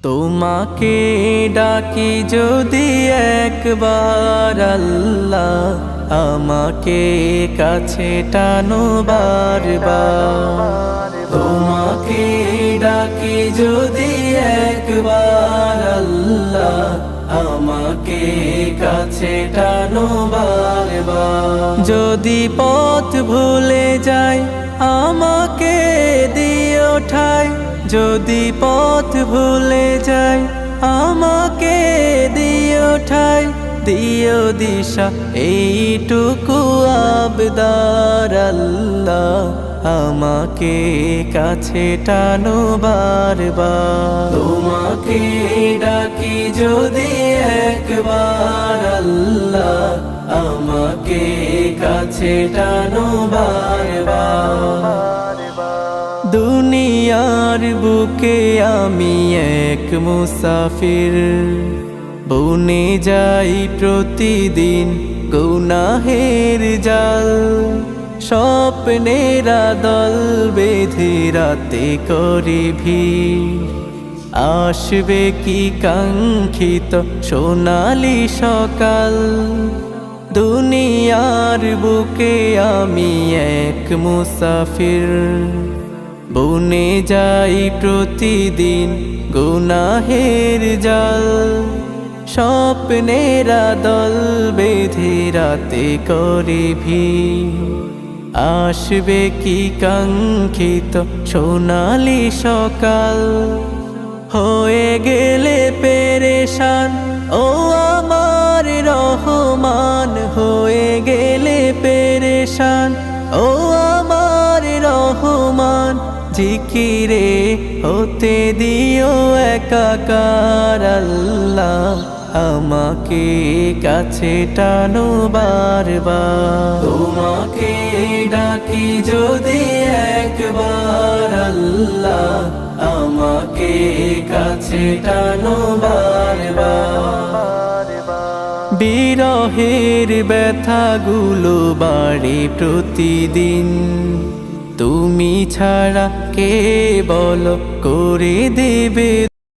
তোমাকে ডাকি যদি একবার আল্লাহ, আমাকে কাছে টানো বারবার। তোমাকে ডাকি যদি একবার আল্লাহ, আমাকে কাছে টানো বারবার। যদি পথ ভুলে যাই আমাকে দিও ঠাই, যদি পথ ভুলে যাই আমাকে দিও ঠাই। দিও দিশা এইটুকু আবদার আল্লাহ, আমাকে কাছে টানো বারবার। তোমাকে ডাকি যদি একবার আল্লাহ, আমাকে কাছে টানো বারবার। দুনিয়ার বুকে আমি এক মুসাফির, বনে যাই প্রতিদিন গুনাহের জাল। স্বপ্নেরা দল বেঁধে রাতে করি ভিড়, আসবে কি কাঙ্ক্ষিত সোনালি সকাল। দুনিয়ার বুকে আমি এক মুসাফির, বনে যাই প্রতিদিন গুনাহের জাল। স্বপ্নেরা দল বেঁধে রাতে করি ভিড়, আসবে কি কাঙ্ক্ষিত সোনালি সকাল। হয়ে গেলে পেরেশান ও আমার রহমান, হয়ে গেলে পেরেশান ও আমার রহমান। জিকিরে হতে দিও একাকার আল্লাহ, আমাকে কাছে টানো বারবার। তোমাকে ডাকি যদি একবার আল্লাহ, আমাকে কাছে টানো বারবার। বিরহের ব্যথাগুলো বাড়ে প্রতিদিন, তুমি ছাড়া কে বলো করে দেবে